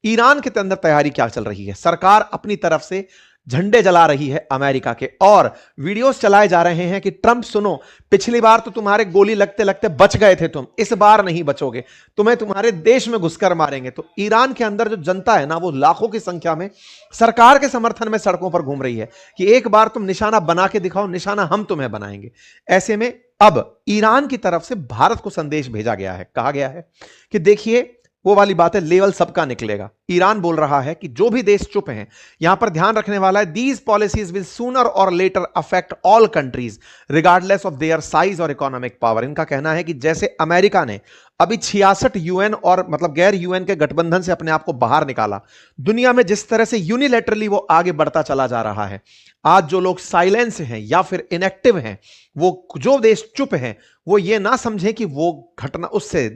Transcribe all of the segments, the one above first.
Iran के अंदर तैयारी क्या चल रही है? सरकार अपनी तरफ से झंडे जला रही है अमेरिका के, और वीडियोस चलाए जा रहे हैं कि ट्रंप सुनो, पिछली बार तो तुम्हारे गोली लगते लगते बच गए थे, तुम इस बार नहीं बचोगे, तुम्हें तुम्हारे देश में घुसकर मारेंगे। तो ईरान के अंदर जो जनता है ना, वो लाखों की संख्या में सरकार के समर्थन में सड़कों पर घूम रही है कि एक बार तुम निशाना बना के दिखाओ, निशाना हम तुम्हें बनाएंगे। ऐसे में अब ईरान की तरफ से भारत को संदेश भेजा गया है, कहा गया है कि देखिए वो वाली बात है, लेवल सबका निकलेगा। ईरान बोल रहा है कि जो भी देश चुप हैं, यहां पर ध्यान रखने वाला है, these policies will sooner or later affect all countries regardless of their size or economic power. इनका कहना है कि जैसे अमेरिका ने अभी 66 यूएन और मतलब गैर यूएन के गठबंधन से अपने आप को बाहर निकाला, दुनिया में जिस तरह से यूनिलैटरली वो आगे बढ़ता चला जा रहा है, आज जो लोग साइलेंस हैं या फिर इनएक्टिव हैं, वो जो देश चुप हैं, वो ये ना समझे कि वो घटना उससे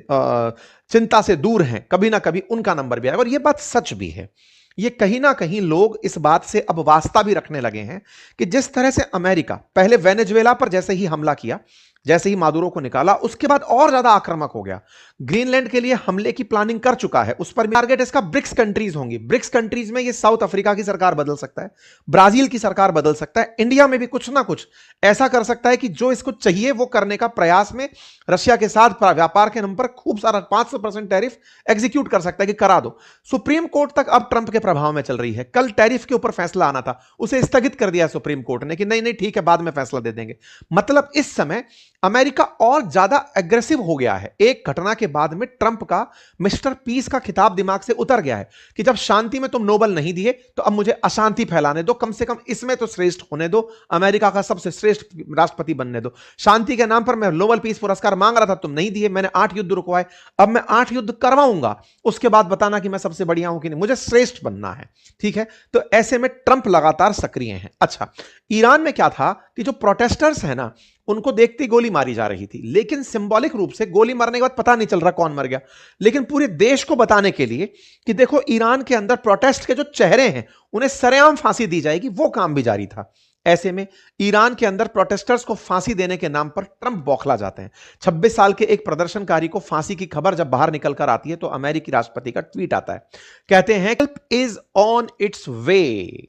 चिंता से दूर हैं, कभी ना कभी उनका नंबर भी आएगा। और ये बात सच भी है। ये कहीं ना कहीं लोग इस बात से अब वास्ता भी रखने लगे हैं कि जिस तरह से अमेरिका पहले वेनेजुएला पर जैसे ही हमला किया, जैसे ही मादुरो को निकाला, उसके बाद और ज्यादा आक्रामक हो गया, ग्रीनलैंड के लिए हमले की प्लानिंग कर चुका है, उस पर टारगेट इसका ब्रिक्स कंट्रीज होंगी। ब्रिक्स कंट्रीज में ये साउथ अफ्रीका की सरकार बदल सकता है, ब्राजील की सरकार बदल सकता है, इंडिया में भी कुछ ना कुछ ऐसा कर सकता है कि जो इसको चाहिए वो करने का प्रयास में रशिया के साथ व्यापार के नाम पर खूब सारा 500% टैरिफ एग्जीक्यूट कर सकता है कि करा दो। सुप्रीम कोर्ट तक अब ट्रंप के प्रभाव में चल रही है। कल टैरिफ के ऊपर फैसला आना था, उसे स्थगित कर दिया सुप्रीम कोर्ट ने कि नहीं नहीं ठीक है, बाद में फैसला दे देंगे। मतलब इस समय अमेरिका और ज्यादा एग्रेसिव हो गया है। एक घटना के बाद में ट्रंप का मिस्टर पीस का खिताब दिमाग से उतर गया है कि जब शांति में तुम नोबेल नहीं दिए तो अब मुझे अशांति फैलाने दो, कम से कम इसमें तो श्रेष्ठ होने दो, अमेरिका का सबसे श्रेष्ठ राष्ट्रपति बनने दो। शांति के नाम पर मैं नोबेल पीस पुरस्कार मांग रहा था, तुम नहीं दिए, मैंने 8 युद्ध रुकवाए, अब मैं 8 युद्ध करवाऊंगा, उसके बाद बताना कि मैं सबसे बढ़िया हूं कि नहीं, मुझे श्रेष्ठ बनना है। ठीक है, तो ऐसे में ट्रंप लगातार सक्रिय हैं। अच्छा, ईरान में क्या था कि जो प्रोटेस्टर्स हैं ना, उनको देखते ही गोली मारी जा रही थी, लेकिन सिंबॉलिक रूप से गोली मारने के बाद पता नहीं चल रहा कौन मर गया, लेकिन पूरे देश को बताने के लिए कि देखो ईरान के अंदर प्रोटेस्ट के जो चेहरे हैं उन्हें सरेआम फांसी दी जाएगी, वो काम भी जारी था। ऐसे में ईरान के अंदर प्रोटेस्टर्स को फांसी देने के नाम पर ट्रंप बौखला जाते हैं। 26 साल के एक प्रदर्शनकारी को फांसी की खबर जब बाहर निकल कर आती है तो अमेरिकी राष्ट्रपति का ट्वीट आता है, कहते हैं हेल्प इज ऑन इट्स वे,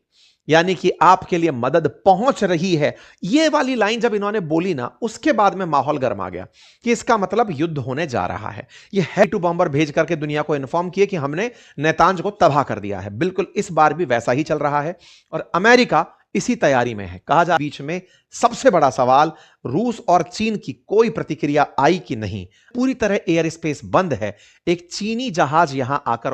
यानी कि आपके लिए मदद पहुंच रही है। ये वाली लाइन जब इन्होंने बोली ना, उसके बाद में माहौल गर्म आ गया कि इसका मतलब युद्ध होने जा रहा है। ये हेवी बॉम्बर भेज करके दुनिया को इन्फॉर्म किए कि हमने नेतांज को तबाह कर दिया है। बिल्कुल इस बार भी वैसा ही चल रहा है और अमेरिका इसी तैयारी में है। कहा जा बीच में सबसे बड़ा सवाल, रूस और चीन की कोई प्रतिक्रिया आई कि नहीं। पूरी तरह एयर स्पेस बंद है, एक चीनी जहाज यहां आकर